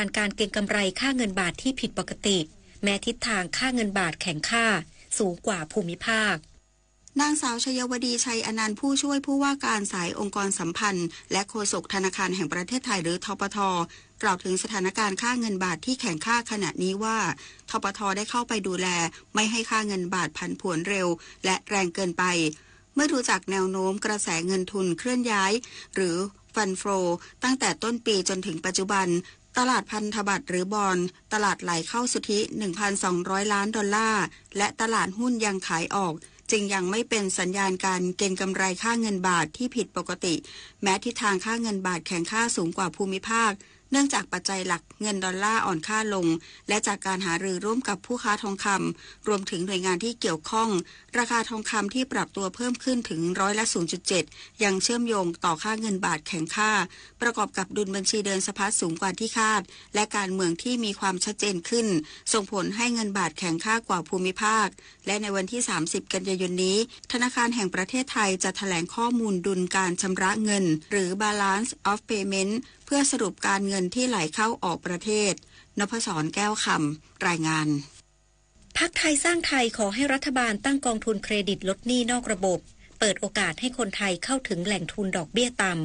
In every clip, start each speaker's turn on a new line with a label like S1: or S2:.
S1: านการเก็งกำไรค่าเงินบาทที่ผิดปกติแม้ทิศทางค่าเงินบาทแข็งค่าสูงกว่าภูมิภาคน
S2: างสาวชยวดีชัยอนันต์ผู้ช่วยผู้ว่าการสายองค์กรสัมพันธ์และโฆษกธนาคารแห่งประเทศไทยหรือธปท.กล่าวถึงสถานการณ์ค่าเงินบาทที่แข็งค่าขณะนี้ว่าธปท.ได้เข้าไปดูแลไม่ให้ค่าเงินบาทผันผวนเร็วและแรงเกินไปเมื่อดูจากแนวโน้มกระแสเงินทุนเคลื่อนย้ายหรือฟันโฟตั้งแต่ต้นปีจนถึงปัจจุบันตลาดพันธบัตรหรือบอนด์ตลาดไหลเข้าสุทธิ 1,200 ล้านดอลลาร์และตลาดหุ้นยังขายออกจึงยังไม่เป็นสัญญาณการเก็งกำไรค่าเงินบาทที่ผิดปกติแม้ทิศทางค่าเงินบาทแข็งค่าสูงกว่าภูมิภาคเนื่องจากปัจจัยหลักเงินดอลลาร์อ่อนค่าลงและจากการหารือร่วมกับผู้ค้าทองคำรวมถึงหน่วยงานที่เกี่ยวข้องราคาทองคำที่ปรับตัวเพิ่มขึ้นถึง0.07%ยังเชื่อมโยงต่อค่าเงินบาทแข็งค่าประกอบกับดุลบัญชีเดินสะพัดสูงกว่าที่คาดและการเมืองที่มีความชัดเจนขึ้นส่งผลให้เงินบาทแข็งค่ากว่าภูมิภาคและในวันที่30กันยายนนี้ธนาคารแห่งประเทศไทยจะแถลงข้อมูลดุลการชำระเงินหรือ Balance of Payment เพื่อสรุปการเงินที่ไหลเข้าออกประเทศนพศรแก้วคำรายงาน
S1: พรรคไทยสร้างไทยขอให้รัฐบาลตั้งกองทุนเครดิตลดหนี้นอกระบบเปิดโอกาสให้คนไทยเข้าถึงแหล่งทุนดอกเบี้ยต่ำ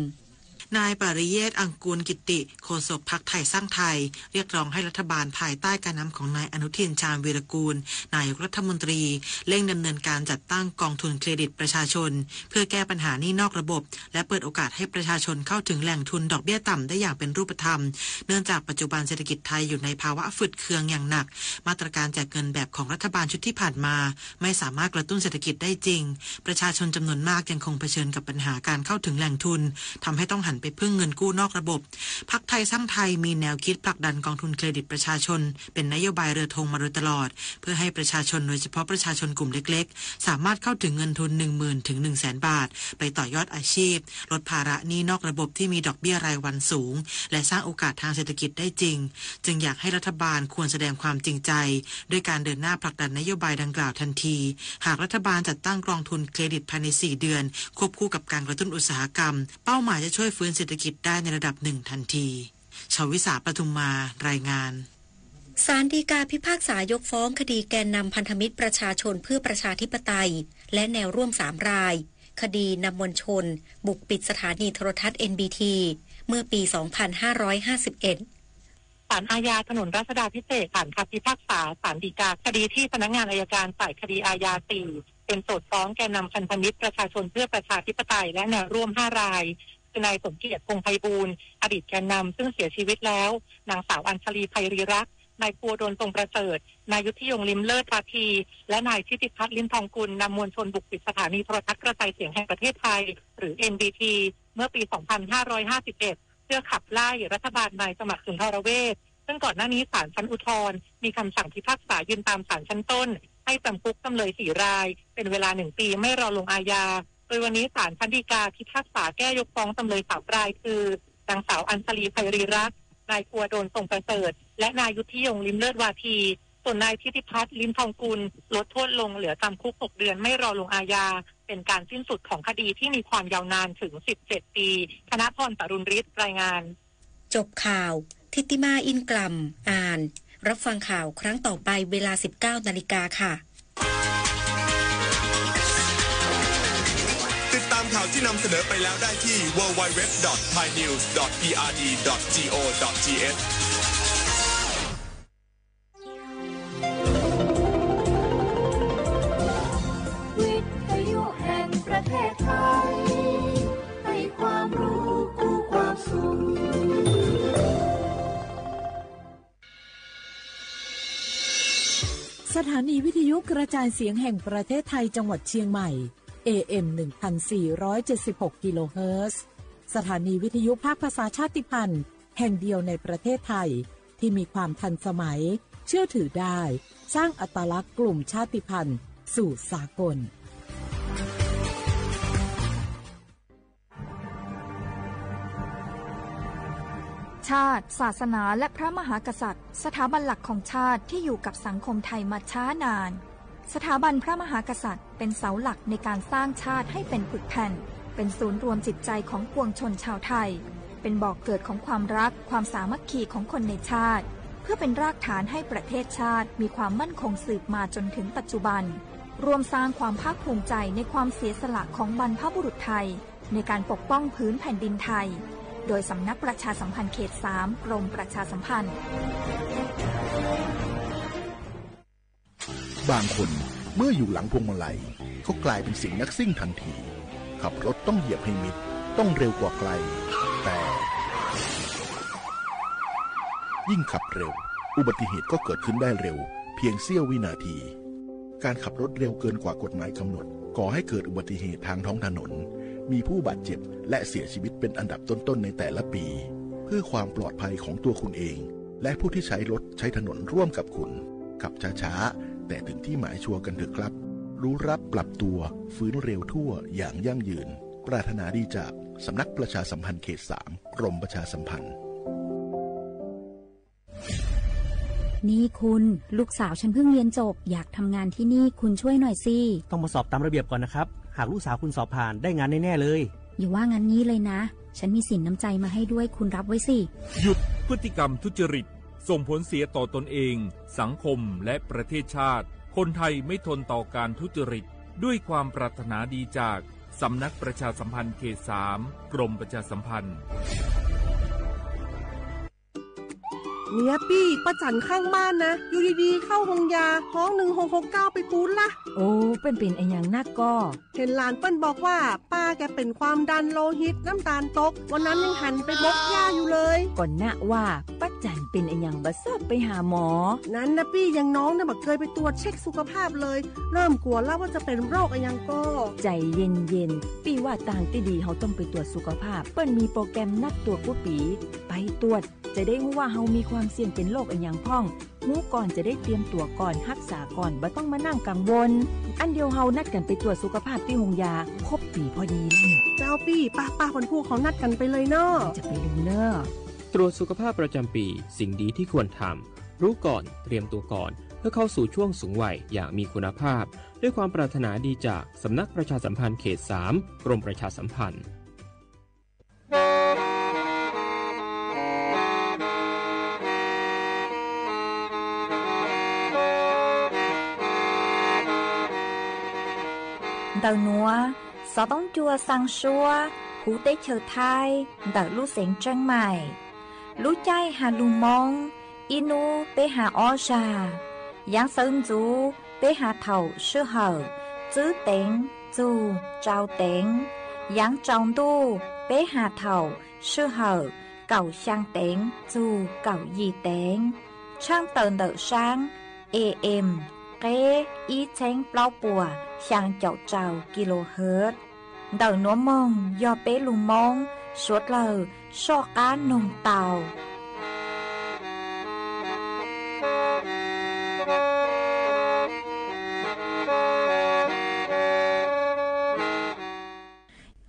S3: นายปริเยศ อังกูลกิติโฆษกพรรคไทยสร้างไทยเรียกร้องให้รัฐบาลภายใต้การนำของนายอนุทินชาญวีรกูลนายกรัฐมนตรีเร่งดำเนินการจัดตั้งกองทุนเครดิตประชาชนเพื่อแก้ปัญหาหนี้นอกระบบและเปิดโอกาสให้ประชาชนเข้าถึงแหล่งทุนดอกเบี้ยต่ำได้อย่างเป็นรูปธรรมเนื่องจากปัจจุบันเศรษฐกิจไทยอยู่ในภาวะฝืดเคืองอย่างหนักมาตรการแจกเงินแบบของรัฐบาลชุดที่ผ่านมาไม่สามารถกระตุ้นเศรษฐกิจได้จริงประชาชนจำนวนมากยังคงเผชิญกับปัญหาการเข้าถึงแหล่งทุนทำให้ต้องหันไปพึ่งเงินกู้นอกระบบพรรคไทยสร้างไทยมีแนวคิดผลักดันกองทุนเครดิตประชาชนเป็นนโยบายเรือธงมาโดยตลอดเพื่อให้ประชาชนโดยเฉพาะประชาชนกลุ่มเล็กๆสามารถเข้าถึงเงินทุน 10,000 ถึง 100,000 บาทไปต่อยอดอาชีพลดภาระหนี้นอกระบบที่มีดอกเบี้ยรายวันสูงและสร้างโอกาสทางเศรษฐกิจได้จริงจึงอยากให้รัฐบาลควรแสดงความจริงใจด้วยการเดินหน้าผลักดันนโยบายดังกล่าวทันทีหากรัฐบาลจัดตั้งกองทุนเครดิตภายใน4 เดือนควบคู่กับการกระตุ้นอุตสาหกรรมเป้าหมายจะช่วยฟื้นเศรษฐกิจได้ในระดับหนึ่งทันทีชวิสาปทุมมารายงาน
S1: ศาลฎีกาพิพากษายกฟ้องคดีแกนนำพันธมิตรประชาชนเพื่อประชาธิปไตยและแนวร่วม3 รายคดีนำมวลชนบุกปิดสถานีโทรทัศน์ NBT เมื่อปี 2551
S4: ศาลอาญาถนนรัชดาภิเษกอ่านคำพิพากษาศาลฎีกาคดีที่พนักงานอัยการฝ่ายคดีอาญา4เป็นโจทก์ฟ้องแกนนำพันธมิตรประชาชนเพื่อประชาธิปไตยและแนวร่วม5 รายคือนายสมเกียรติ พงษ์ไพบูลย์อดีตแกนนำซึ่งเสียชีวิตแล้วนางสาวอัญชลีไพรีรักษ์นายภูวดล ทรงประเสริฐนายยุทธยง ลิมเลิศ ภาทีและนายทิติพัฒน์ ลิ้มทองกุลนำมวลชนบุกปิดสถานีโทรทัศน์กระจายเสียงแห่งประเทศไทยหรือ NBT เมื่อปี 2551 เพื่อขับไล่รัฐบาลนายสมัครสุนทรเวชซึ่งก่อนหน้านี้ศาลชั้นอุทธรณ์มีคำสั่งพิพากษายืนตามศาลชั้นต้นให้จำคุกจำเลย4 รายเป็นเวลา1 ปีไม่รอลงอาญาโดยวันนี้ศาลชั้นฎีกาพิพากษาแก้ยกฟ้องจำเลย3 รายคือนางสาวอัญชลีไพรีรักษ์นายภูวดล ทรงประเสริฐและนายยุทธยง ลิมเลิศ วาทีส่วนนายทิติพัฒน์ ลิ้มทองกุลลดโทษลงเหลือจำคุก6 เดือนไม่รอลงอาญาเป็นการสิ้นสุดของคดีที่มีความยาวนานถึง17 ปีธนพร ปรุณฤทธิ์รายงาน
S1: จบข่าวทิติมาอินกลัมอ่านรับฟังข่าวครั้งต่อไปเวลา 19 นาฬิกาค่ะ
S5: ติดตามข่าวที่นำเสนอไปแล้วได้ที่ www.thainews.prd.go.th
S6: วิทยุแห่งประเทศไทยให้ความรู้คู่ความสุข
S7: สถานีวิทยุกระจายเสียงแห่งประเทศไทยจังหวัดเชียงใหม่ AM 1476 กิโลเฮิรตซ์สถานีวิทยุภาคภาษาชาติพันธุ์แห่งเดียวในประเทศไทยที่มีความทันสมัยเชื่อถือได้สร้างอัตลักษณ์กลุ่มชาติพันธุ์สู่สากล
S8: ชาติศาสนาและพระมหากษัตริย์สถาบันหลักของชาติที่อยู่กับสังคมไทยมาช้านานสถาบันพระมหากษัตริย์เป็นเสาหลักในการสร้างชาติให้เป็นผึกแผ่นเป็นศูนย์รวมจิตใจของปวงชนชาวไทย เป็นบ่อกเกิดของความรักความสามัคคีของคนในชาติเพื่อเป็นรากฐานให้ประเทศชาติมีความมั่นคงสืบมาจนถึงปัจจุบันรวมสร้างความภาคภูมิใจในความเสียสละของบรรพบุรุษไทยในการปกป้องพื้นแผ่นดินไทยโดยสำนักประชาสัมพันธ์เขต 3 กรมประชาสัมพันธ์
S9: บางคนเมื่ออยู่หลังพวงมาลัยเขากลายเป็นสิ่งนักซิ่งทันทีขับรถต้องเหยียบให้มิดต้องเร็วกว่าไกลแต่ยิ่งขับเร็วอุบัติเหตุก็เกิดขึ้นได้เร็วเพียงเสี้ยววินาทีการขับรถเร็วเกินกว่ากฎหมายกำหนดก่อให้เกิดอุบัติเหตุทางท้องถนนมีผู้บาดเจ็บและเสียชีวิตเป็นอันดับต้นๆในแต่ละปีเพื่อความปลอดภัยของตัวคุณเองและผู้ที่ใช้รถใช้ถนนร่วมกับคุณขับช้าๆแต่ถึงที่หมายชัวร์กันเถอะครับรู้รับปรับตัวฟื้นเร็วทั่วอย่างยั่งยืนปรารถนาดีจากสำนักประชาสัมพันธ์เขต 3 กรมประชาสัมพันธ์
S10: นี่คุณลูกสาวฉันเพิ่งเรียนจบอยากทำงานที่นี่คุณช่วยหน่อยสิ
S11: ต้องมาสอบตามระเบียบก่อนนะครับหากลูกสาวคุณสอบผ่านได้งานแน่ๆเลย
S10: อย่าว่างั้นนี้เลยนะฉันมีสินน้ำใจมาให้ด้วยคุณรับไว้สิ
S12: หยุดพฤติกรรมทุจริตส่งผลเสียต่อตนเองสังคมและประเทศชาติคนไทยไม่ทนต่อการทุจริตด้วยความปรารถนาดีจากสำนักประชาสัมพันธ์เขต 3 กรมประชาสัมพันธ์
S13: เนี่ยปี้ป้าจันข้างบ้านนะอยู่ดีๆเข้าห้องยาห้อง1669ไปปูนละ
S7: โอ้เป็นไอ้อย่างนักก็
S13: เห็นหลานเปิ้นบอกว่าป้าแกเป็นความดันโลหิตน้ำตาลตกวันนั้นยังหันไปบกยาอยู่เลย
S7: ก่อนนะว่าป้าจันเป็นไอ้อย่างบัดซอบไปหาหมอ
S13: นั้นนะปี้ยังน้องนะบักเคยไปตรวจเช็คสุขภาพเลยเริ่มกลัวแล้วว่าจะเป็นโรคอะไรยังก็
S7: ใจเย็นๆปี้ว่าต่างที่ดีเขาต้องไปตรวจสุขภาพเปิ้นมีโปรแกรมนัดตรวจผู้ปีไปตรวจจะได้รู้ว่าเฮามีความเสี่ยงเป็นโรคอะไรอย่างพ้องรู้ก่อนจะได้เตรียมตัวก่อนรักษาก่อนบ่ต้องมานั่งกังวลอันเดียวเฮานัดกันไปตรวจสุขภาพที่โรงยาครบปีพอดีแล้วเนี่ย
S13: เจ้าปี้ป้าคนผู้เขานัดกันไปเลยเนาะ
S7: จะไปดูเนาะ
S14: ตรวจสุขภาพประจำปีสิ่งดีที่ควรทำรู้ก่อนเตรียมตัวก่อนเพื่อเข้าสู่ช่วงสูงวัยอย่างมีคุณภาพด้วยความปรารถนาดีจากสำนักประชาสัมพันธ์เขต 3 กรมประชาสัมพันธ์
S15: Đầu núa, gió bóng chua sang xua, hú tế chờ thai, đợi lũ xén trăng mải. Lũ chay hà lù mong, inu bế hà o trà. Giáng sơn chú, bế hà thầu sư hở, chữ tên, chú, trao tên. Giáng trọng tu, bế hà thầu, sư hở, cầu sang tên, chú, cầu gì tên. Trang tờn đợi sang, AM, kế, ý chênh bao bùa, sang chậu trào kHz. Đầu núa mông do bế lù mông, suốt lờ, so cá nồng tàu.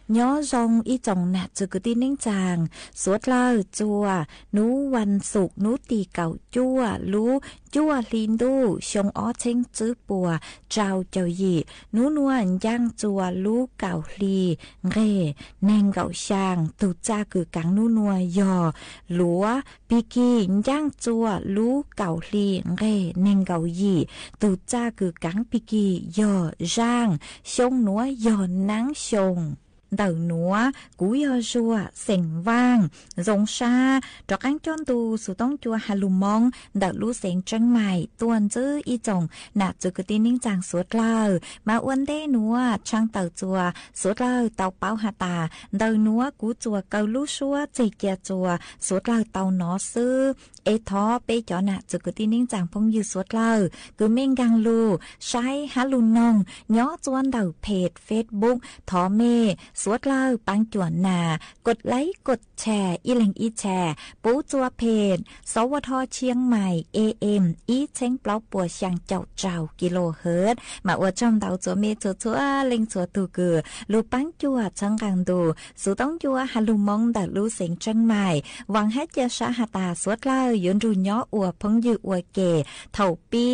S15: Nhó rong y chồng nạt cho cứ tin nính chàng, suốt lơ chua, nú văn sụp nú tì cầu chua, lú chua linh đu, xông ó chênh chữ bùa, trao chào dị, nú nuan giang chua lú cầu lì, nghề, nèng gạo sang, tù cha cử cắn nú nua dò, lúa, bì kỳ giang chua lú cầu lì, nghề, nèng gạo dị, tù cha cử cắn bì kỳ dò rang, xông núa dò nắng xông. Đầu núa, cú yo rùa, sẻng vang, rồng xa, trọc ăn chôn tù, sủ tông chua hà lù mong, đầu lú sẻng trăng mải, tuần chữ y chồng, nạp chữ cứ tin nính chàng suốt lờ, mà uốn đê núa, trăng tàu chùa, suốt lờ tàu báo hà tà, đầu núa, cú chùa cầu lú xua, chì kia chùa, suốt lờ tàu nó sư, ê thó, bê chó nạp chữ cứ tin nính chàng phong dư suốt lờ, cứ mênh găng lù, sai hà lù nông, nhó chuan đầu page Facebook, thó mê,สุดเล่าปังจวนนากดไลค์กดแชร์อีแหลงอีแชร์ปูจัวเพจสวทเชียงใหม่ AM อีเช้งเปล่าปัวช่างเจ้าเจ้ากิโลเฮิรตซ์มาอวดจอมเตาจัวเมจัวจัวเล็งจัวตูเกือลูปังจัวช่างกังดูสูต้องจัวฮัลลูมองดัดลูเสียงจังใหม่หวังให้เจ้าชาหาตาสุดเล่ายืนรูย่ออวดพงยืออวดเก๋เถ่าปี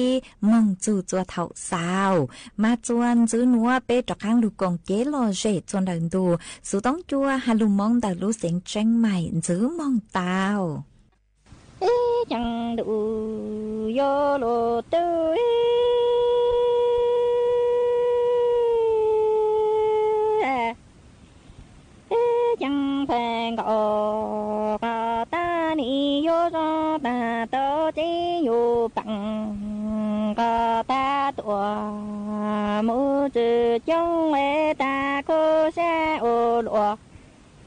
S15: มงจูจัวเถ่าสาวมาจวนซื้อนัวเปตะข้างลูกกงเก๋โลเจจวนดังดู đồ số tông chua hà lùm mong tà lú xiên tranh mày giữ mong tao
S16: chẳng đủ vô lộ tư chẳng phải có ta ni vô cho ta tao chỉ vô bằng có ta tua mu chữ trong ấy ta có sẽ ô lúa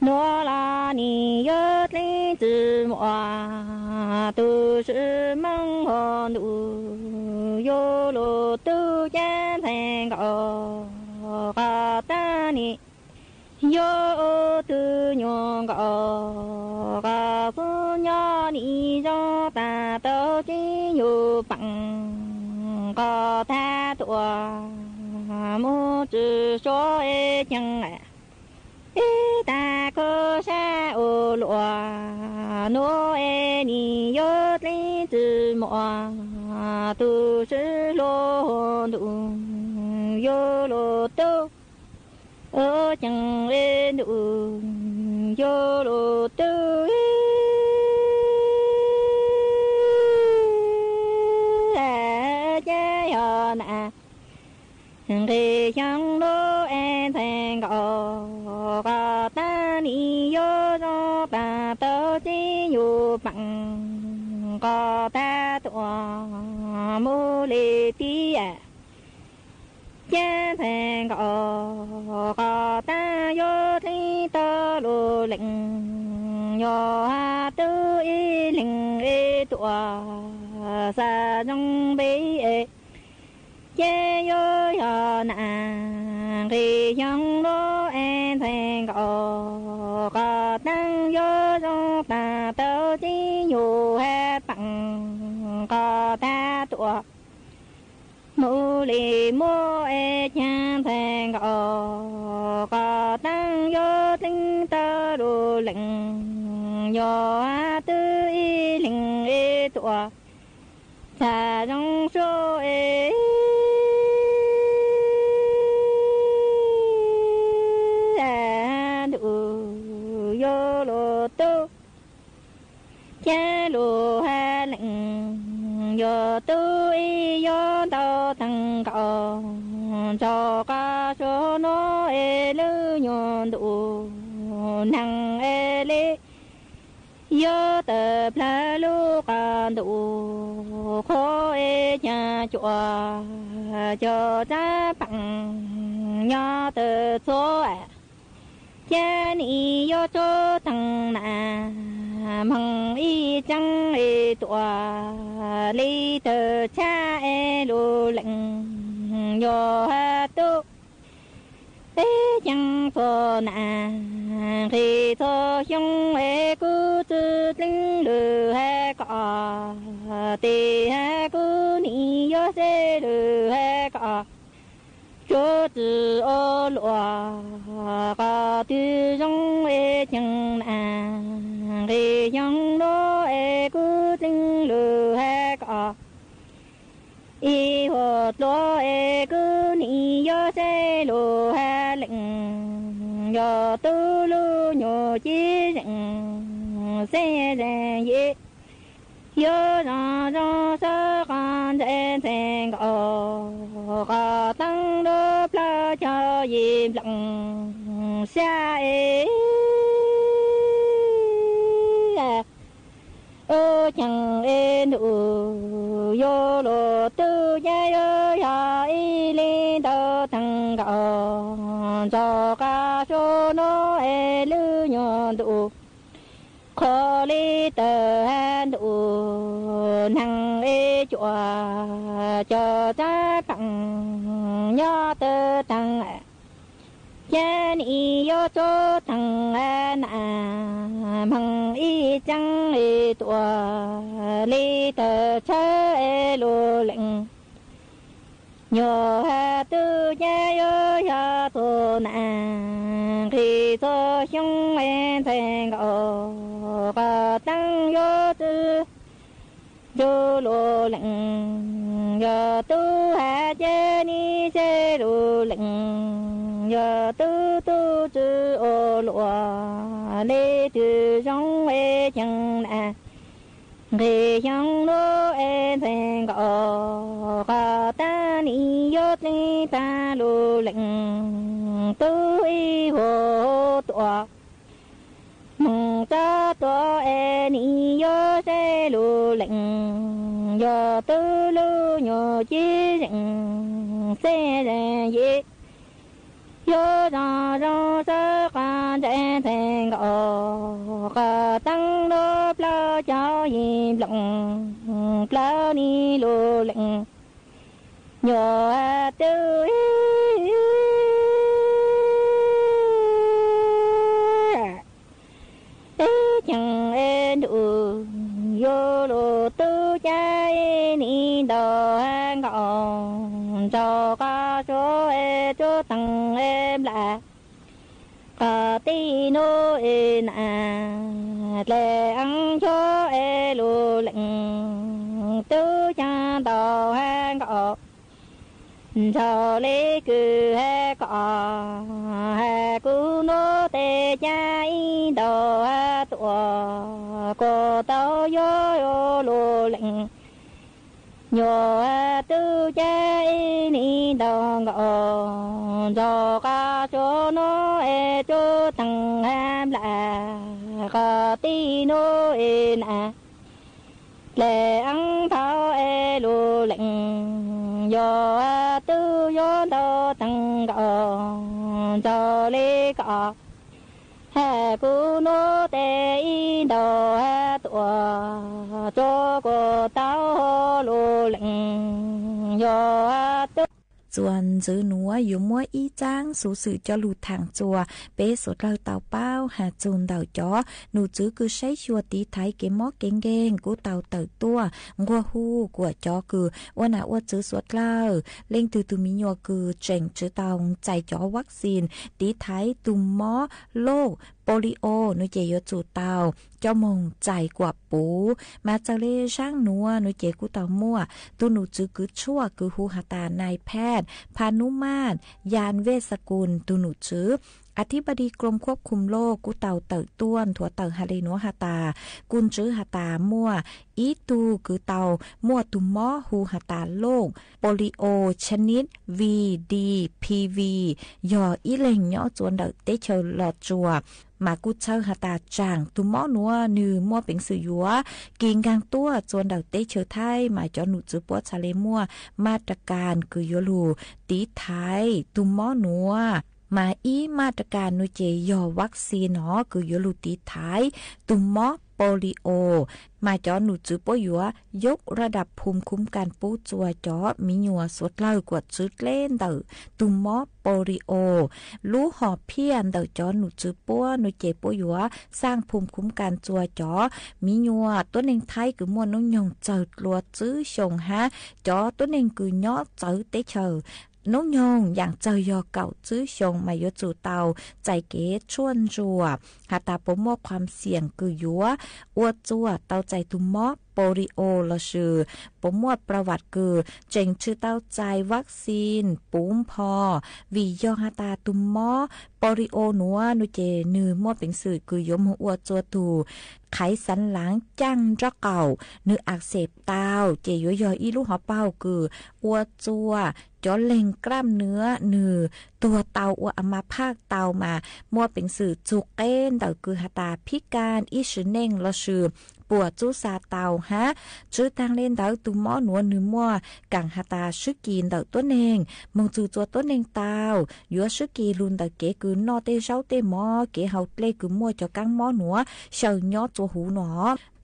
S16: nô la ni yết lý chữ mua tu sư mong hồn đủ vô lô tu chân thành có ta ni yo tu nhung có phu nhỏ ni do ta tao chỉอยู่bằng có ta tua mu chữ số ấy chẳng ta có sa ô lúa nô e ni yết lý chữ mua tu sư lô hồn đủ vô lô tu ở chẳng lên đủ vô lô tư chế hòn à khi chẳng lô em thành có ta ni vô do ta tao chỉอยู่bằng có ta tua mu lì tí à cha thành có ta vô thi tơ lô lệnh nhỏ tư y lệnh y tua sa trong bế cha vô nhỏ nàng khi chẳng lô em thành có tăng vô do ta tao chỉ nhiều hết bằng có ta tua mu li mo e chan thành có tăng vô tinh tơ đồ lệnh nhỏ tư y lệnh y tua sa trong số e vô lô tu cha lô ha lệnh vô tu y vô tao tăng cầu cho ca số nó e lư nhon đủ năng e lê vô tập la lu ca đủ khó e cha chùa cho cha bằng nhỏ từ số cha ni yo cho thằng nà măng y trăng y tua li tờ cha e lu lệnh yo ha tu e chẳng phô nà khi thô chung e cu tư linh lư ha cọ tì ha cu ni yo se lư ha cọ chúa tự ô lụa có tư trong ê chẳng nà khi chẳng đô ê cú tinh lư ha có y hột lô ê cú ni yo se lô ha lệnh yo tu lu nhô chi rừng se rè ye yo ra ra sa con trên thành có tăng đô pla cho im lặng xa e ô chẳng e nụ yo lô tư ya yo ya y lên đâu thằng cho ca số nó e lư nhon đủ khó lý tờ hàn đủ năng ê chùa cho cha bằng nhỏ tờ tăng cha ni yo cho thằng an bằng y trăng y tua lý tờ cha ê lô lệnh nhờ ha tư ya yo ya tu na khi cho chúng em thành có tăng yo tư yo lô lệnh yo tu ha che ni che lô lệnh giờ tư tư chữ ô lúa lê chữ trong ê chẳng nè khi chẳng lúa ê thành gõ cả ta ni yo ni ta lu lệnh tư y hồ tọa mong ta tọa ê ni yo se lu lệnh giờ tư lu nhờ chi rừng se rèn gì yo ra ra sa ca chạy thành gõ cả tăng đô pla cho im lặng pla ni lu lệnh nhờ tư chẳng em đủ yo lu tư trái ni đò hang gọn cho ca số e cho tăng em là cả tí nô e nà lệ ăn cho e lu lệnh tư cha đò hang gọn cho lê cư he cọ he cú nô tê chai đò ha tụa cô tao yo lu lệnh nhờ tư trái ni đò ngọ cho ca cho nó e cho tăng ham là cả tí nô e nà lệ ăn thao e lu lệnh do tư do đo tăng gọ cho lê cọ hà cú nô tê y đò ha tụa cho cô tao lu lệnh do tư
S15: ส่วนจื้อหนัวอยู่มัวอีจ้างสู่สื่อจอหลุดทางจัวเป้สดเราเต่าเป้าหาจูนเต่าจ้อหนูจื้อคือใช้ชัวตีไทยเกมอเก่งเก่งกูเต่าเต่าตัวงัวฮู้กัวจ้อคือว่าหน้าว่าจื้อสดเล่าเล่งตือมียัวคือเจ๋งจื้อเต่าใจจ้อวัคซีนตีไทยตุ่มหมอโรคโปลิโอนุเจยจูเตาเจ้ามงใจกว่าปูมาจากเล่ช่างนัวนุเจกูเตามั่วตัวหนูจื้อคือชั่วคือหูหาตานายแพทย์พานุมาตรยานเวสกุลตัวหนูจื้ออธิบดีกรมควบคุมโรคกูเต่าเต่าต้วนถั่วเต่าฮาเลนัวฮาตากุนจื้อฮาตามั่วอีตูคือเต่ามั่วตุมม้อหูฮาตาโรคโปลิโอชนิด VDPV ยออีเล่งย่อจวนเดาเตเชลลอจัวมากุเชอฮาตาจางตุมม้อนัวนือมั่วเป็นสื่อยัวกิงกางตัวจวนเดาเตเชลไทยหมายจอหนูจื้อปัวชาเลมั่วมาตรการคือโยลูตีไทยตุมม้อนัวมาอีมาตรการนุเจยอวัคซีนคือยูลูติไทยตุมมอโปลิโอมาจอหนูจื้อปยัวยกระดับภูมิคุ้มกันปูจัวจอมีหยัวสดเล่ากว่าจื้อเล่นเตอตุมมอโปลิโอรู้หอบเพียนเตอจอหนูจื้อปัวนุเจปยัวสร้างภูมิคุ้มกันจัวจอมีหยัวตัวเองไทยคือมวนน้องยงเจิดลัวจื้อชงฮะจอตัวเองคือย่อเจิดเตเชอน้องยองอย่างเจอยอเก่าจื้อชงมายจูเตาใจเก๋ชวนจัวหาตาปมอความเสี่ยงคือยัวอวดจัวเตาใจตุมมอโปลิโอละชื่อปมวดประวัติคือเจงชื่อเต้าใจวัคซีนปุ้มพอวียอหาตาตุมมอโปลิโอนัวนุเจนือมอดเป็นสื่อคือยมหัวจัวตูไขสันหลังจังระเก่าเนื้ออักเสบเต้าเจยอยอีลูกหัวเป้าคืออวดจัวจอเล็งกล้ามเนื้อเนื้อตัวเตาอวอามาภาคเตามามัวเป็นสื่อจุกเก้นเต่าคือหาตาพิการอีชื่อเน่งละชื่อปวดจูซาเตาฮะชื่อทางเล่นเตาตุมอหนัวเนื้อมัวกังหาตาชื่อกินเตาต้นเองมองจูตัวต้นเองเตายัวชื่อกีรุนเตาเก๋คือนอเตเจ้าเตมอเก๋เฮาเล่คือมัวจอกังมอหนัวเฉยยอตัวหูหนอ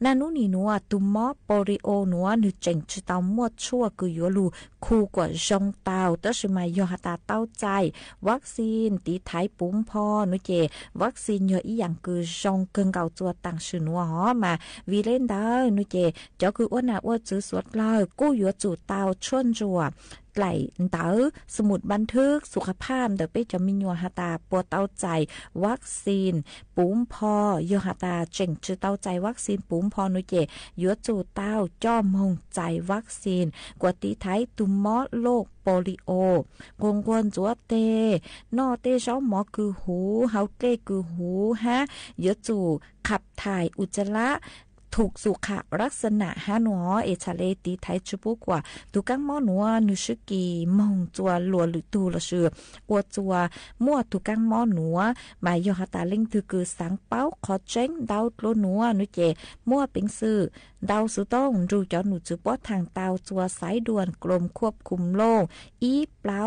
S15: นานุนีนัวตุมอโปลิโอนัวนึเจงชื่อเตามัวชั่วคือยัวลูคู่กว่าจงเตาแต่สมัยยอหาตาเต้าใจวัคซีนตีไทยปุ้มพอนุเจวัคซีนเยอะอีอย่างคือจงเกิงเก่าตัวต่างชื่อนัวหอมาวีเล่นได้นุเจเจ้าคืออ้วนหน้าอ้วนจื้อสวดเลยกู้ยัวจูเตาชวนจัว ไหลเต๋อสมุดบันทึกสุขภาพเดไปจะมียัวหาตาปัวเต้าใจวัคซีนปุ้มพอยัวหาตาเจ่งจือเต้าใจวัคซีนปุ้มพอนุเจยัวจูเต้าจ้อมงใจวัคซีนกวติไทยตุมมอโรคโปลิโอกงกวนจัวเตนอเตเช้าหมอคือหูเฮาเตคือหูฮะยัวจูขับถ่ายอุจจาระถูกสุขลักษณะฮะหนัวเอชาเลตีไทยชุบุกว่าตุกังมอหนัวนุชกีมงจัวหลัวหรือตูละเชืออวจัวมั่วตุกังมอหนัวหมายยอหตาเล่งถือคือสังเป้าขอเจ้งดาวโลหนัวนุเจมั่วเป็นซื่อดาวสุต้องรูจอหนูจุปอทางเตาจัวสายด่วนกรมควบคุมโลกอีเปล่า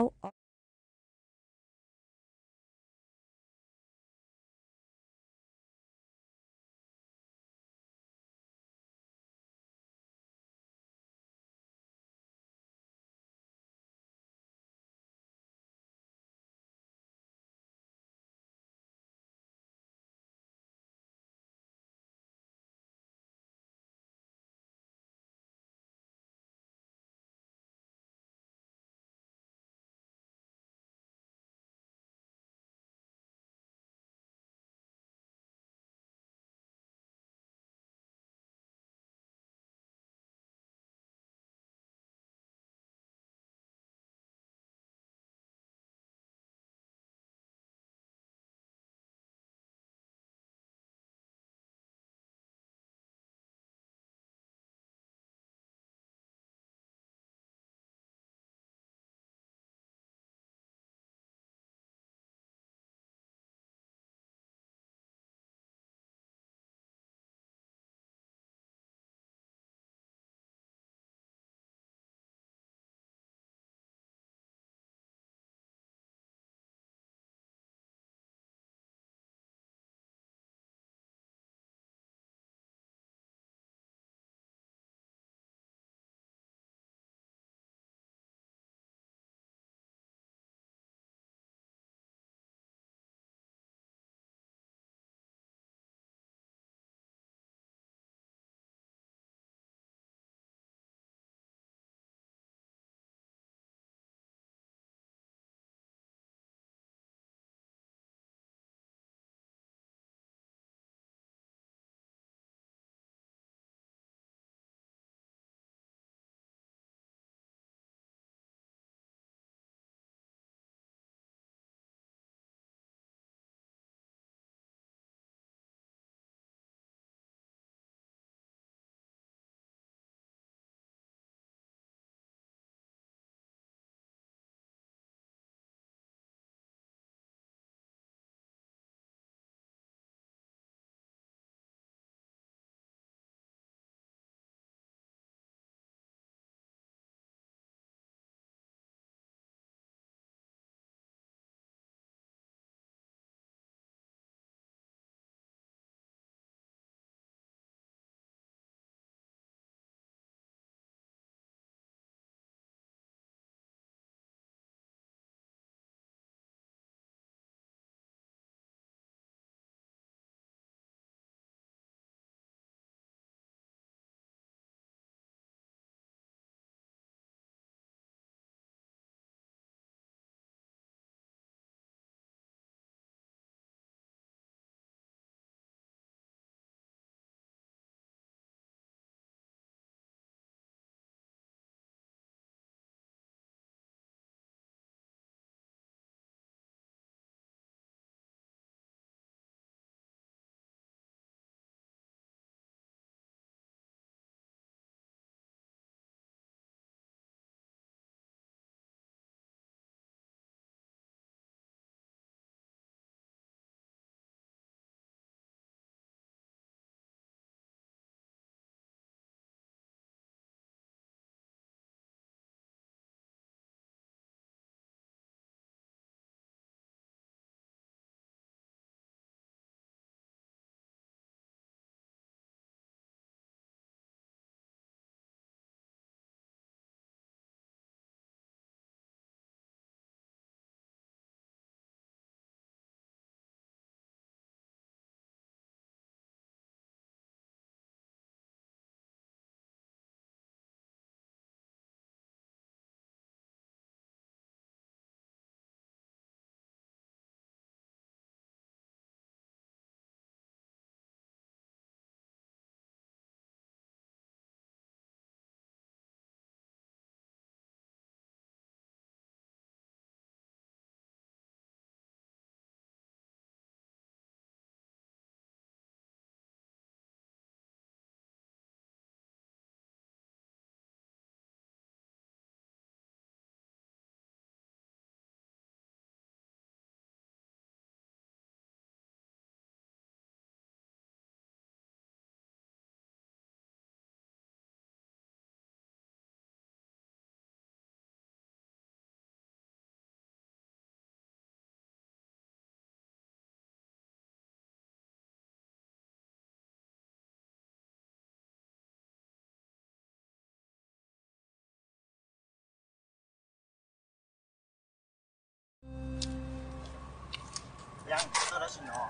S17: ยังตัวนั้นสิเนาะ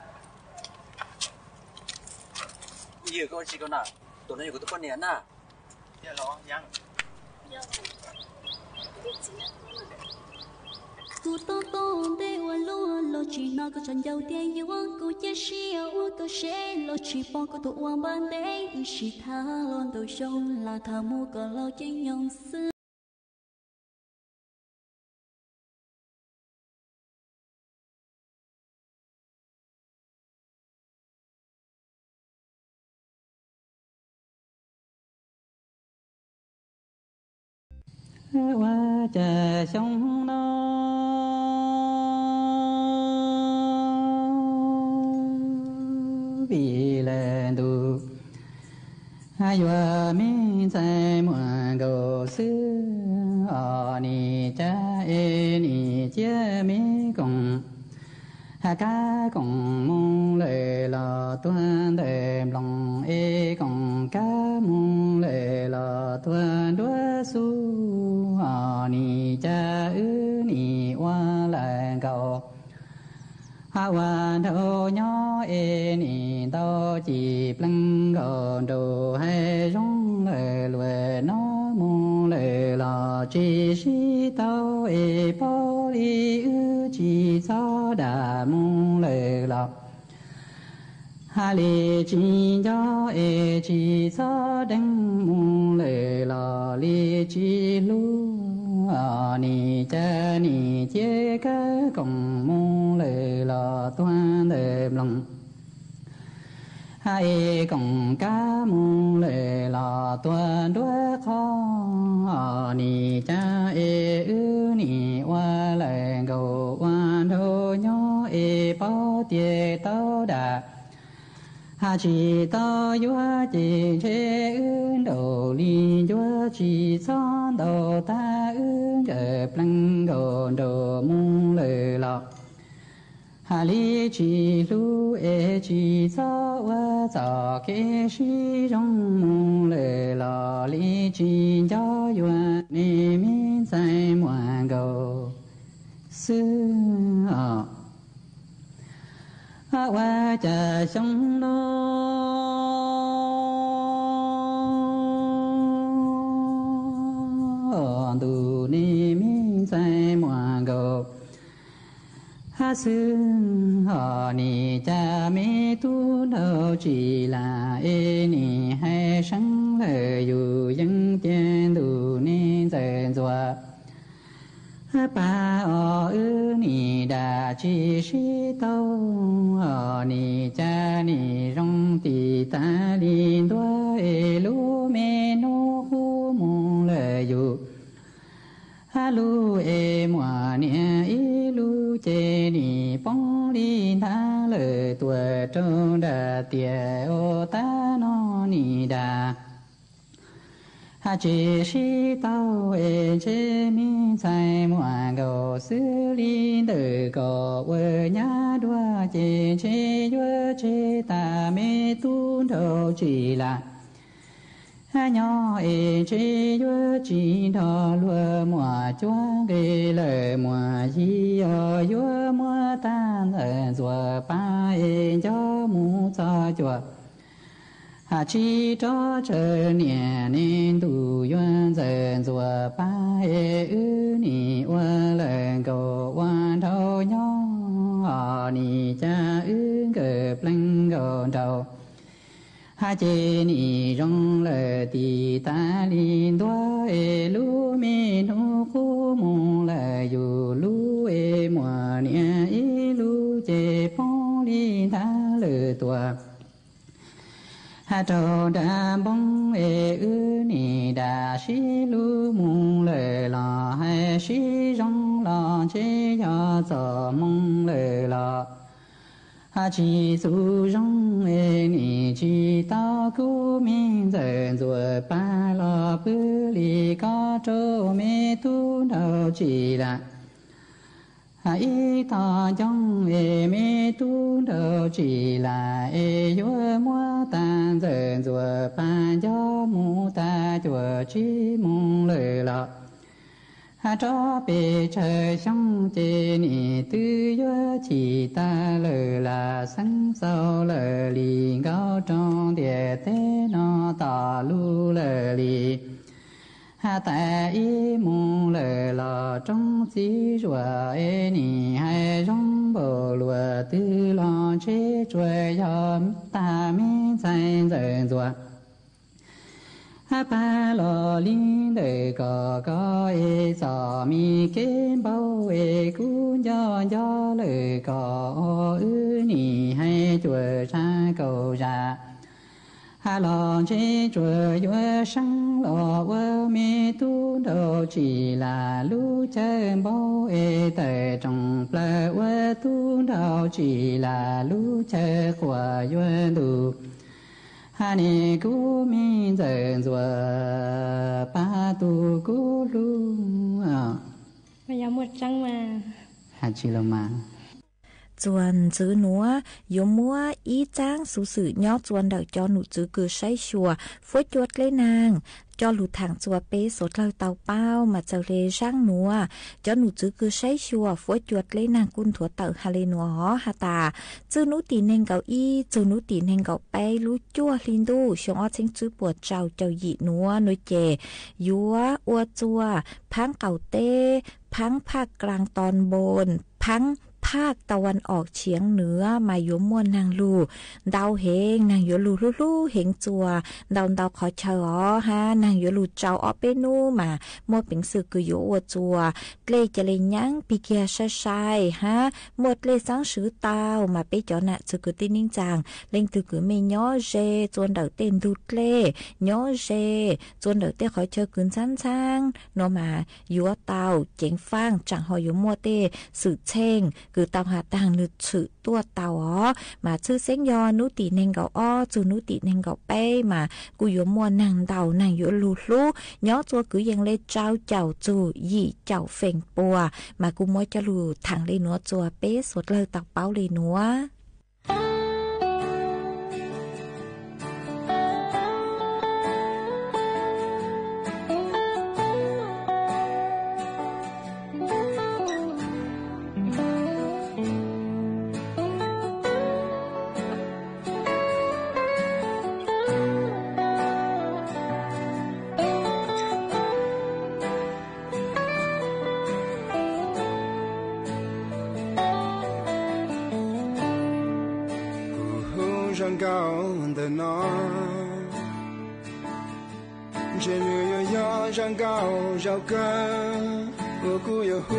S17: ยืก็ชิก็น่ะตัวนั้นอยู่กับตัวเนี่ยน่ะเดี๋ยวรอยัง
S6: กูต้องเดี๋ยวล้อล้อจีน่าก็ฉันยาวเดียวว่ากูจะเสียว่าตัวเช่ล้อจีปองก็ตัววันบันเดย์อีสิท่าล้อนตัวชงลาทามูก็ล้อจียองซื้อ
S18: ว่าจะชงน้อvì là đủ hai vợ mình sai muộn cầu xưa ni cha ni chia mi cùng ca cùng mong lời là tuân đêm lòng cùng ca mong lời là tuân đua su ni cha ni hoa là cầu hoa đầu nhỏ ni tao chỉ plăng gòn đồ hay rong lời lời nó mong lời là chỉ si tao bao đi chỉ cho đã mong lời là hà lì chỉ cho chỉ cho đăng mong lời là lì chỉ lu ni cha ni chế ca cùng mong lời là toan đêm lòng hai cùng ca mong lời là toan đuôi khó ni cha ni hoa lời cầu hoa đồ nhỏ bao tiền tao đã hà chỉ tao yua chỉ chế đầu li yua chỉ son đầu ta giờ plăng đồ mong lời lọ hà li chỉ lu chỉ cho wa cho cái si trong mong lời lọ li chỉ cho yua ni mi sai muộn cầu xưa hoa trà sông nó tu ni mi sai muộn cầu ha sư ni cha mi tu đâu chỉ là ni hay sáng lời dù dân tiên tu ni dần dùa ba ni đà chi si tâu ni cha ni rong ti ta li đua lu me no hu mong le yu ha lu mwa ni lu che ni pong li ta le tua trâu đà tie o ta no ni đà hà chỉ si tao chế mi sai muộn cầu xử lý từ cầu vợ nhà đua chế vợ chế ta mê tu đầu chỉ là nhỏ chế vợ chỉ thọ lúa mùa chúa gây lời mùa gì ở vợ mùa tan ở chùa ba cho mu cho chùa hà chi cho chờ niệm nên tu duyên dần chùa ba ni hoa lần cầu hoa thâu nhỏ ni cha cờ plăng gòn đầu hà chi ni rong lời ti ta linh đua lu mi nu khu mong lời dù lu mùa nia lu che phong linh ta lời tua hà trâu đà bông ni đà xí lu mong lời lò hay xí rong lò chế cho giờ mong lời lò hà chỉ su rong ni chỉ tao cứu mình dần rồi ba lò bứ li có trâu mê tu đâu chỉ là hãy thọ trong mê tu đâu chỉ là vua mua tan dần rồi ba cho mu ta chùa chỉ mong lời lọ cho bề trời sông chê nì tư yo chỉ ta lờ là sáng sau lờ lì cao trong địa thế nó tỏ lu lờ lì hà tại y mong lờ lò trong xí rùa ê nì hay rong bồ lùa tư lo chế chuối cho ta mi danh dần rùa hà ba lò linh đời có ê sò mi kén bao ê cũng do lời có ư nì hay chuối ra cầu ra hà lò chế chuối yo sang lò vơ mi tu đầu chỉ là lũ chân bao ê tề trong ple vơ tu đầu chỉ là lũ chân của yo đủ hà ni cú mi dần rùa ba tu cú lu
S16: bây giờ một trăng mà
S18: hà chỉ là mà
S15: chuan chữ núa yếu múa ý trang sự sự nhó chuan đợi cho nụ chữ cứ say chùa phối chuột lấy nàng cho lụt thẳng chùa bế sốt lời tàu bao mà chờ lê răng núa cho nụ chữ cứ say chùa phối chuột lấy nàng cun thua tàu hà lê núa hó hà tà chữ nụ tì nên gạo y chữ nụ tì nên gạo bay lú chua linh đu xong ó chính chữ bùa trào trào dị núa núi chè yúa ua chua pháng ก่าเต้พังภาคกลางตอนบนพังภาคตะวันออกเฉียงเหนือมาโยมวนนางลูดาวเฮงนางโยลูลูเฮงจัวดาวขอเชอฮะนางโยลูเจ้าออเปนูมาหมดเป็นสื่อคือโยอวจัวเกลจะเลยยังปีเกียใช่ฮะหมดเลยสังสือตาวมาไปจอนะสื่อคือตีนิ่งจางเล่งตือคือไม่ย่อเจจวนเดาเต้นดูดเล่ย่อเจจวนเดาเต้ขอเชอคืนช้างโนมายัวเตาเจ๋งฟางจังหอยโยมัวเต้สื่อเช่งคือเตาหาต่างนึกสื่อตัวเตาอ๋อมาชื่อเส้นยอนุติเนงเกาอ้อจูนุติเนงเกาเป้มากูโยมัวนางเดานางโยลูลูย้อตัวคือยังเล่เจ้าเจ้าจูยี่เจ้าเฟ่งปัวมากูมัวจะลูทางเลยนัวจัวเป้สดเลยตักเป้าเลยนัว
S19: răng cao rau cá của cô yêu hú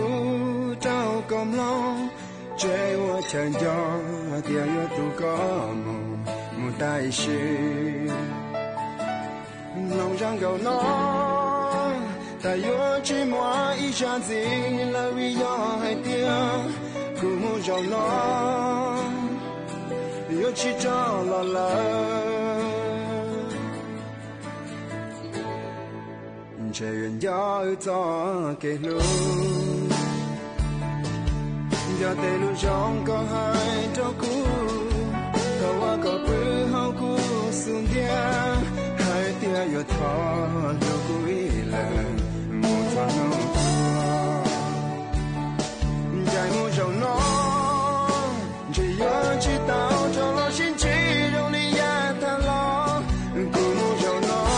S19: trao cầm lòng chơi hoa chẳng gió tia yêu tu có một tay xì lòng răng cao nó ta yêu chỉ mua ý chán gì là vì do hai tia cô muốn giàu nó yêu chỉ cho là trời yên gió gió kề lu gió tê lu trong có hai trâu cú tàu qua có bự hao cú xuống dia hai tia yêu thọ đâu cú ý lần một phần hao thọ trái mua dầu nó chỉ nhớ chỉ tao cho lo xin chỉ đâu đi ya ta lo cú mua dầu nó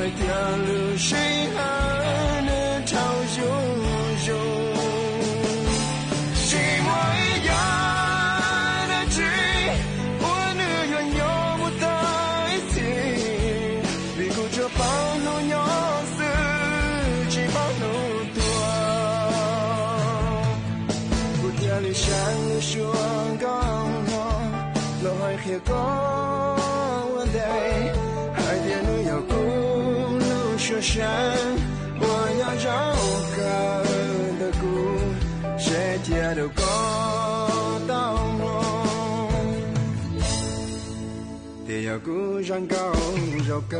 S19: hai tia lưu say hà nơi trao du du chỉ mỗi giờ đã chỉ muốn nữ yon yo một tay thì vì cô cho bao nỗi nhỏ xứ chỉ bao nỗi tua cô tia lưu sáng lưu xuống con nó lo hai khía có vấn đề hai tia nữ yêu cô cho sáng hoa nhà rau cả đời cũ sẽ chia đều có tao ngon thì giờ cũ răng cao rau cả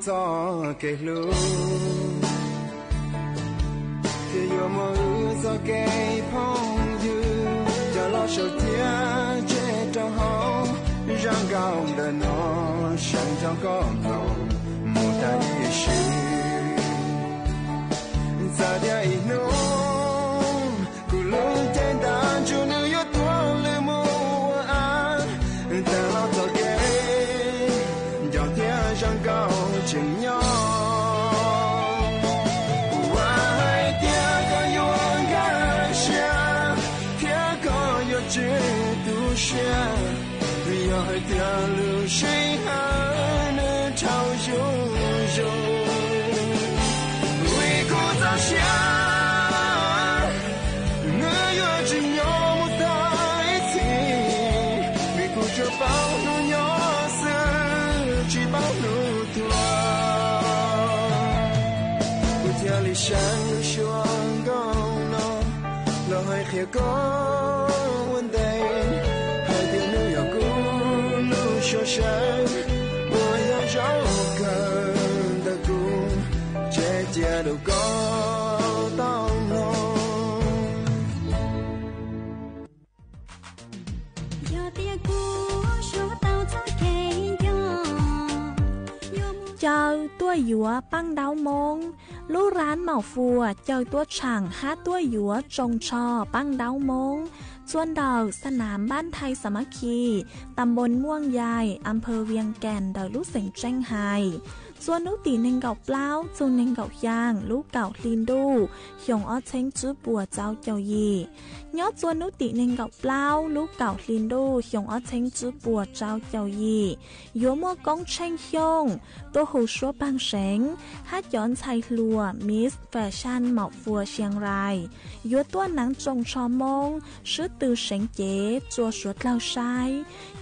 S19: cho cái lũ thì yêu mơ cho cái phong dư cho lo sầu tia che trong hậu răng gạo đời nó sáng trong con cầu một đại sự giờ đây nó cứ luôn trên ta cho nữ yêu tuôn lên mùa an ta lo cho cái dòng tia răng gạo chừng nhau vì hỏi tia lưu sinh hà nơi trao dũng dũng vì cô ta xa người yêu chỉ nhau một tay thì vì cô chưa bao nụ nhỏ xưa chỉ bao nụ thua cô theo lý sáng lưu xuân gong nó lo hỏi khía có vấn đề cho sáng mùa gió gió cần ta cùng che che đâu có tao nông
S20: chơi tua dúa băng đáo mông lũ rán màu phùa chơi tua chẳng hát tua dúa trồng trò băng đáo môngส่วนดอกสนามบ้านไทยสามัคคีตำบลม่วงใหญ่อำเภอเวียงแก่นดอยลูกเส็งแจ้งไฮส่วนนุตีเนงเก่าเปล่าจูเนงเก่าย่างลูกเก่าลินดูหยงอ้อเช้งจื้อปัวเจ้าเจ้ายียอดส่วนนุตีเนงเก่าเปล่าลูกเก่าลินดูหยงอ้อเช้งจื้อปัวเจ้าเจ้ายียัวมัวกงเช้งหยงตัวหูชัวบางเสงฮัดย้อนชายลัวมิสแฟชั่นเหมาะฟัวเชียงรายยัวตัวหนังจงชอมงชื่อตือเสงเจ๋จัวสวดเล่าชาย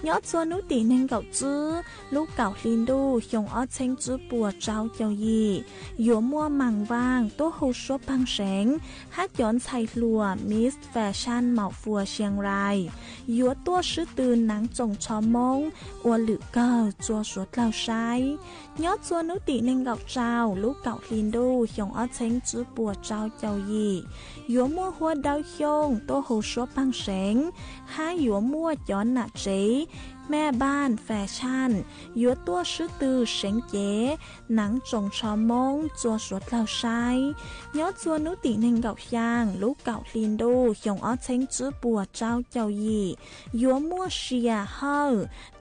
S20: ยอดส่วนนุตีเนงเก่าจื้อลูกเก่าลินดูหยงอ้อเช้งจื้อปัวเจ้าเจ้ายียัวมัวมังว่างตัวหูชัวบางเสงฮัดย้อนชายลัวมิสแฟชั่นเหมาะฟัวเชียงรายยัวตัวชื่อตือหนังจงชอมงอวหลือเก่าจัวสวดเล่าชายยอดส่วนนุติเนงเก่าเจ้าลูกเก่าลินดูหยงอ้อเช้งจื้อปัวเจ้าเจ้ายียัวมัวหัวดาวหยงตัวหูชัวบางเสงห้ายัวมัวย้อนหน้าเจ๋แม่บ้านแฟชั่นยัวตัวชื่อตือเสงเจ๋หนังจงชอมงจัวสวดเล่าชายยอดส่วนนุติเนงเก่าย่างลูกเก่าลินดูหยงอ้อเช้งจื้อปัวเจ้าเจ้ายียัวมัวเชียเฮา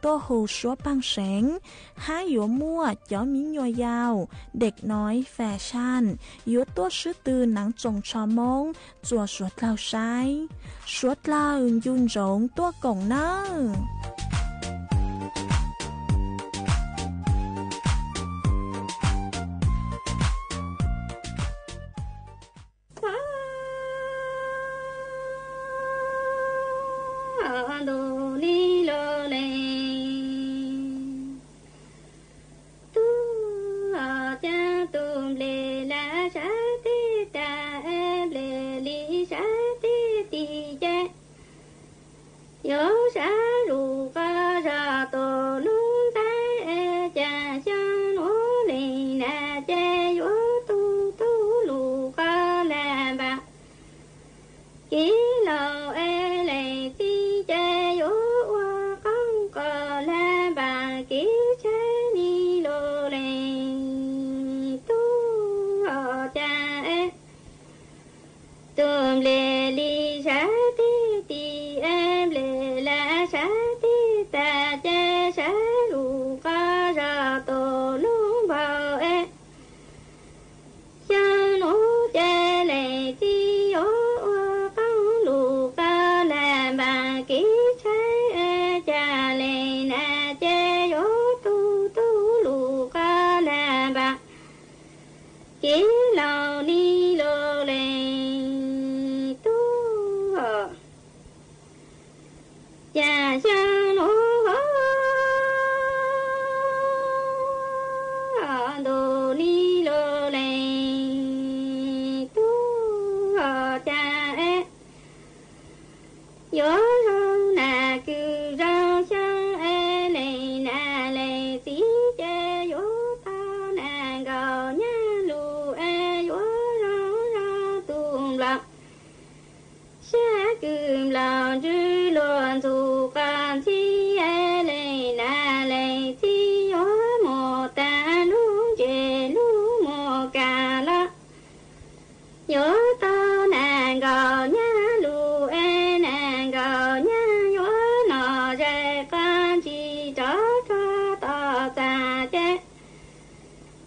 S20: ตัวหูชัวบางเสงห้ายัวมัวย้อนมิญยาวเด็กน้อยแฟชั่นยัวตัวชื่อตือหนังจงชอมงจัวสวดเล่าชายสวดเล่ายุนจงตัวกงเนอ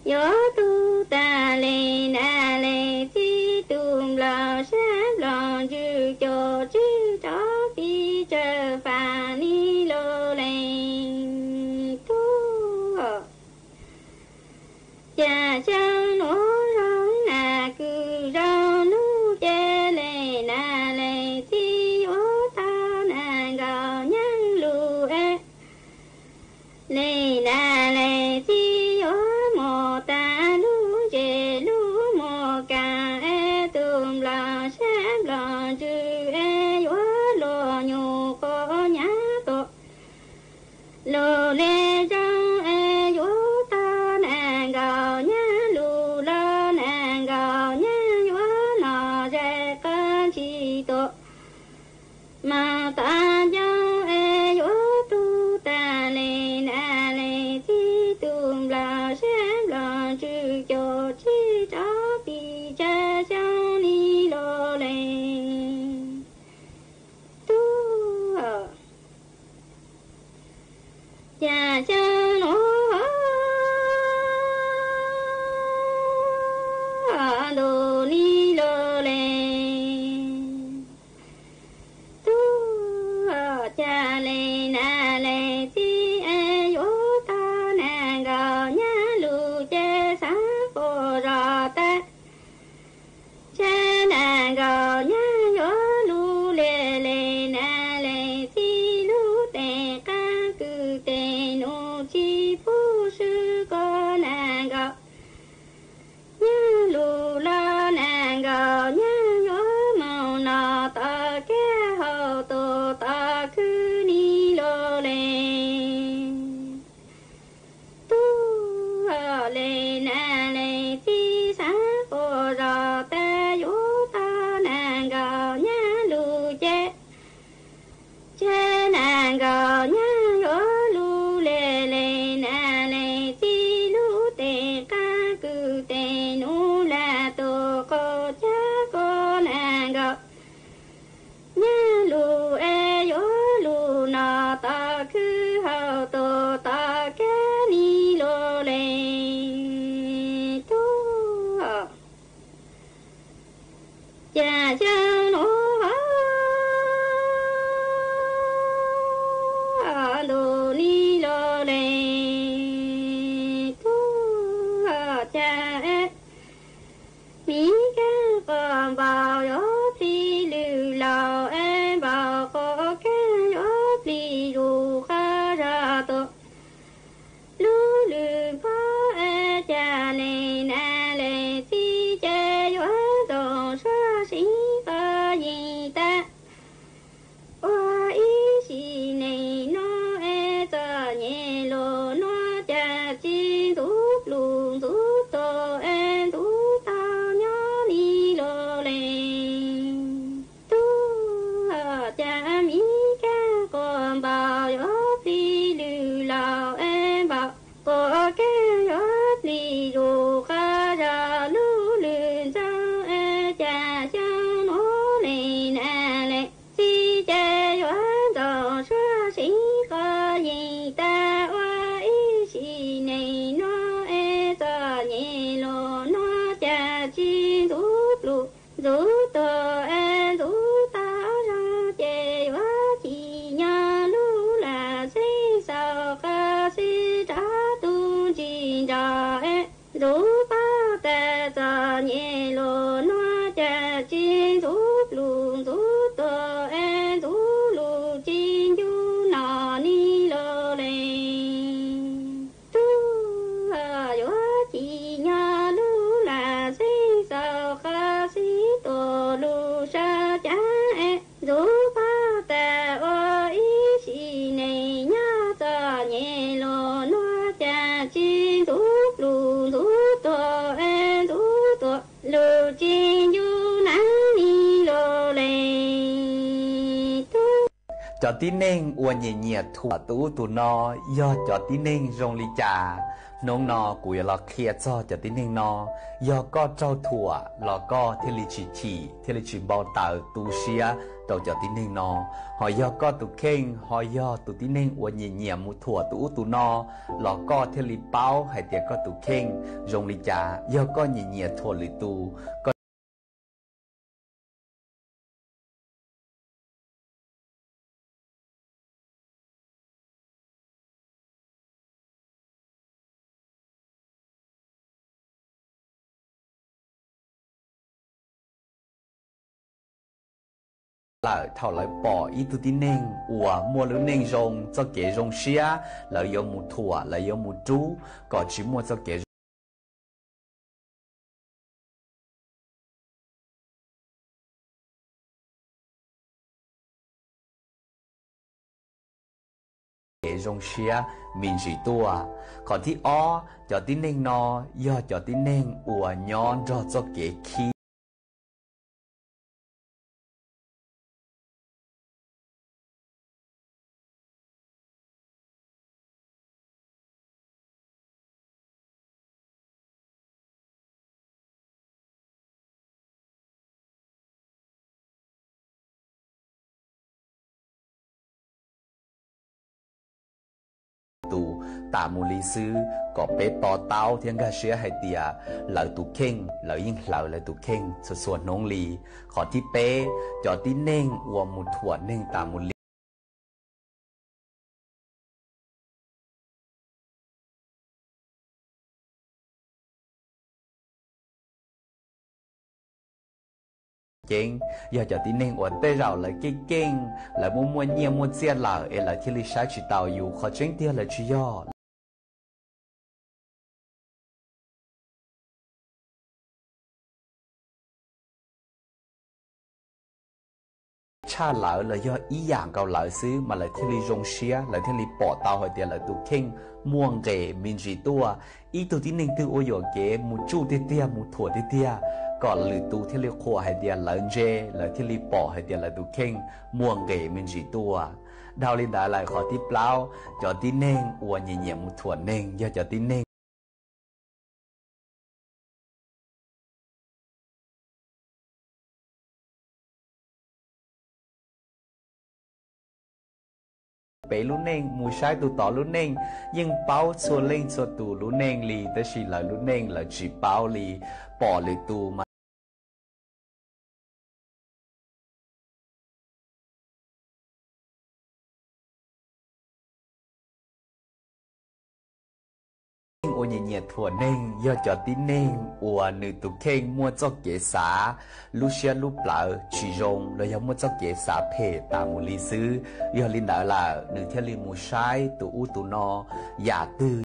S16: gió tu ta lê na lê ti tùm lò sáp lò chư cho chư chó phi chờ phà ni lô lên tu cha cha nó rong na cư rau nu chê lê na lê ti ô ta na gào nhang lu e lê na lê ti ô mô ta lu chê lu mô ca e tùm lò sáp lò chư e ô lô nhu cô nhá tô lô lê rong e ô ta na gào nhá lu lô na gào nhá ô nò rê ca chi tô mà ta giao e ô tu ta lê na lê ti tùm lò sáp lò chư cho chi chó pi cha giao ni lô lên tu cha cha nó lô ni lô lên tu cha lê na lê ti e yo ta na gào nhá lu chê sa cô rò ta cha na gào nhá yo lu lê lê na lê ti lu tê ca cư tê nu chi phu sư cô na gào nhá lu la na gào nhá yo màu nọ ta ke hậu tô ta khư ni lô lên tu lê na lê ti sa cô rò ta yo ta na gào nhá lu chê chê na gào nhá yo lu lê lê na lê ti lu tê ca cư tê nu la tô cô cha cô na gào nhá lu e yo lu nọ ta khư hậu tô ta ke ni lô lên tu cha cha nó lô ni lô lên tu cha e mi ca con vào yo phi lư lao em vào có cái yo phi ru kha ra to lu lư pha e cha lê na lê ti che yo do sa si pa yi ta wa i si nei no e ta nhẹ lo no cha chi tu lu tu to e tu ta nhớ ni lo lên tu cha mi ca con bao yo phi lư lao em bao có cái yo phi ru kha ra lu lư cha e cha cha nó lê na lê ti cha yo do sa si ca yi ta wa i si nei no e ta nhẹ lo no cha chi tu lu du to e du ta ra chê wa chi nha lu la si sao ca si ta tu chi ra e du pa ta ta nhẹ lo no cha chi tu lu du to e du lu chi ju na ni lo
S21: cho tí nên uốn nhẹ nhẹ thua tụ nó do cho tí nên rong lý trà nông nó của là kia cho tí nên nó do có trâu thua là có thiên lý chỉ bao tàu tu xia đầu cho tí nên nó họ do có tụ khen họ do tụ tí nên uốn nhẹ nhẹ một thua tụ nó là có thiên lý bao hay tiệt có tụ khen rong lý trà do có nhẹ nhẹ thua lý tu lại thảo lại bỏ ít tu tin nên mua lưỡi nên rong cho kẻ rong xía lại dùng một thua lại dùng một chú còn chỉ mua cho kẻ rong xía mình chỉ tua cònที่อ้อcho tin nên nó do cho tin nên nhon cho kẻ khíตามูลีซื้อก็เป๊ะปอเต้าเทียงกาเชียให้เตียเหล่าตุเข่งเหล่ายิ่งเหล่าเลยตุเข่งส่วนน้องลีขอที่เป๊ะจอที่เน่งมุดถั่วเน่งตามูลีเก่งอยากจะที่เน่งเต้เราเลยเก่งแล้วมัวเงียมัวเสียเหล่าเลยที่ลิชาชิตาวอยู่ขอเจ้งเตียเลยชิย่อชาเหล่าเลยย่ออีอย่างเก่าเหล่าซื้อมาเลยที่ลิจงเชียเลยที่ลิปอดเตาหอยเดียเลยตุเข่งม่วงเกมินจีตัวอีตัวที่หนึ่งตัวโอโยเกมูจูเตี้ยมูถั่วเตี้ยก่อนหรือตูที่ลิโคให้เดียเลยเจเลยที่ลิปอให้เดียเลยตุเข่งม่วงเกมินจีตัวดาวลินดาเลยขอที่เปล่าจอที่เน่งอวนเงียมูถั่วเน่งย่อจอที่เน่งไปลุ้นเองมูใช้ตัวต่อลุ้นเองยังเป้าส่วนเล่งส่วนตัวลุ้นเองลีแต่สิเหล่าลุ้นเองเหล่าจีเป้าลีปอเลยตัวมาโอเนียถั่วเน่งยอดจอดที่เน่งอัวหนึ่งตุเข่งมัวจอกเกษาลูเชียลูเปล่าชีจงแล้วยังมัวจอกเกษาเพตามูลีซื้อยอลินดาลาหนึ่งเทลิมูใช้ตัวตัวนออยากตื้อ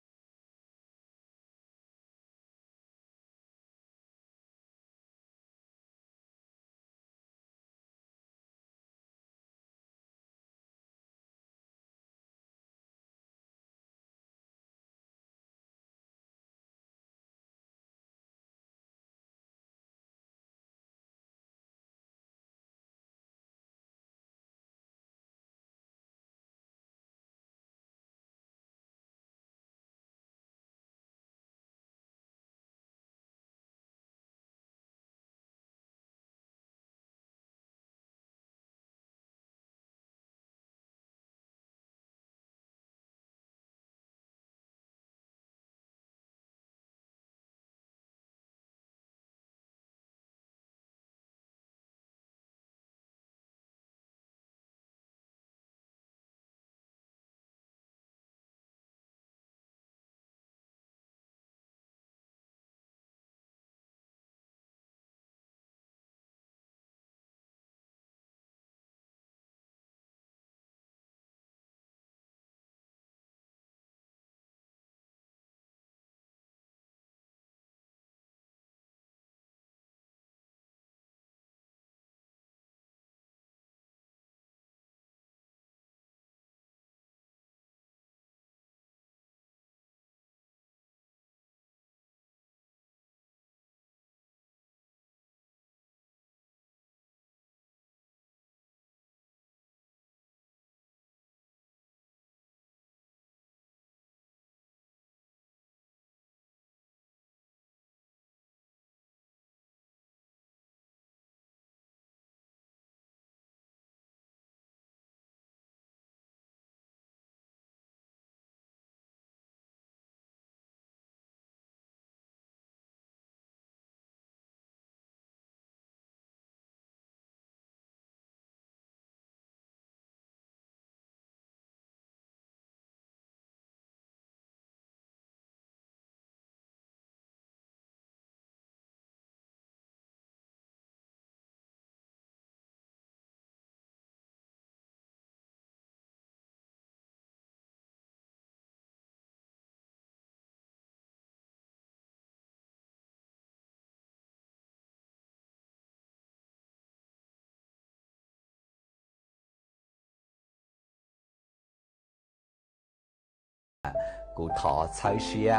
S21: กูถอใช้เชีย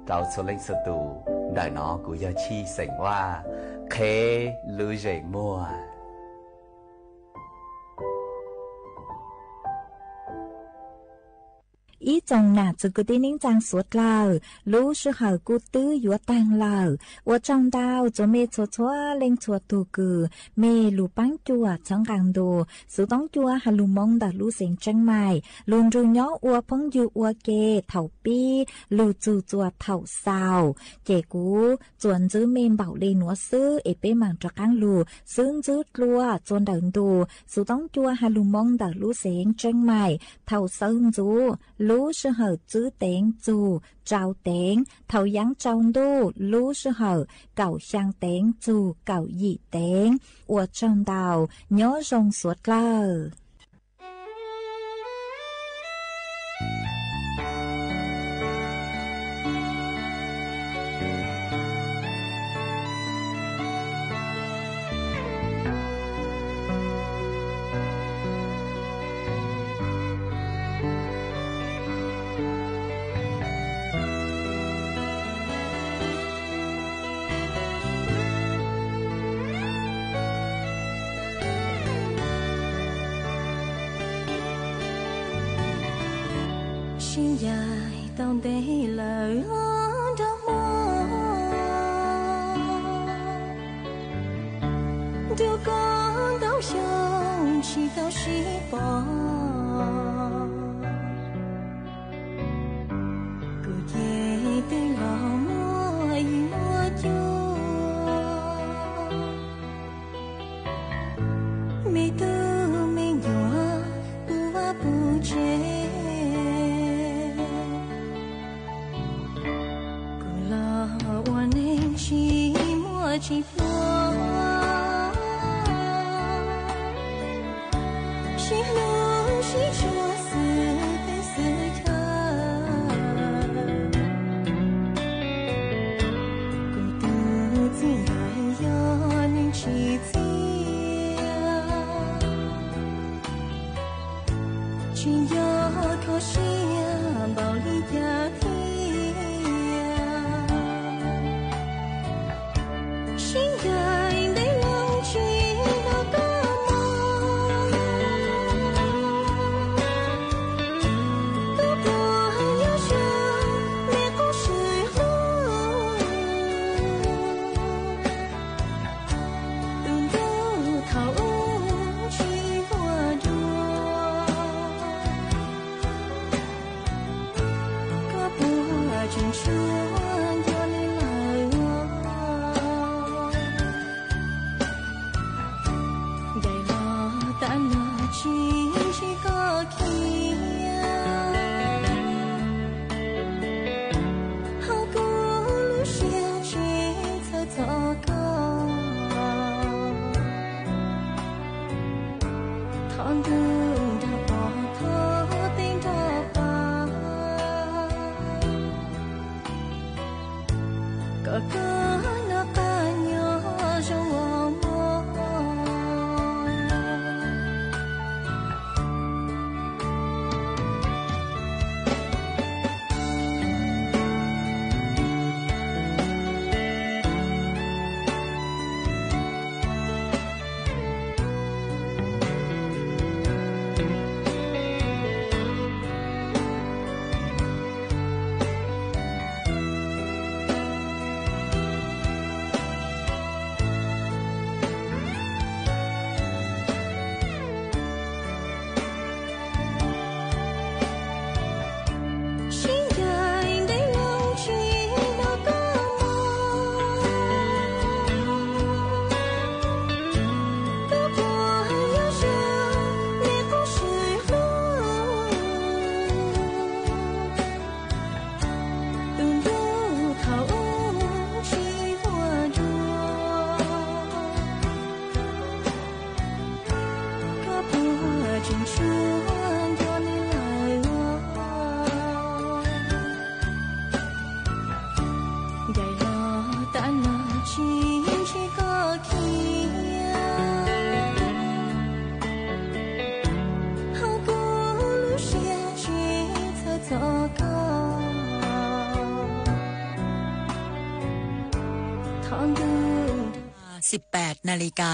S21: เราสลิงสตูได้น้อกูยาชีเสียงว่าเคลือเจมัว
S15: อีจงน่ะจะกูได้นิ่งจางสวดเรารู้ชื่อเหอกูตื้อยัวตังเราว่าจงดาวจะเมชัวชัวเล่งชัวตูกือเมลูปังจัวจังกังดูสุต้องจัวฮัลลูมงดัดลูเสียงจังใหม่ลุนรูย้ออัวพงยูอัวเกเถ่าปีลูจูจัวเถ่าซาวเจกูจวนจื้อเมนเบาเลนัวซื้อเอเป้มังตะกังลูซึ่งจื้อลัวจวนเดินดูสุต้องจัวฮัลลูมงดัดลูเสียงจังใหม่เถ่าซึ่งจูlú sư hờ chữ tiếng dù trao tiếng thầu giáng trong đu lú sư hờ cầu sang tiếng dù cầu dị tiếng của trong đào nhớ rong suốt lờ
S6: xin dài tao để lời đâu đưa con tao sông chỉ tao chỉ bỏ cứ về bên lò mua chua mi tư mi nhỏ bua bu chế chỉ mua chỉ mua chỉ lưu chỉ chúa sự bên sự thơ cùng từ chỉ lại do nên chỉ do thô xia bảo lý gia
S2: 18 นาฬิกา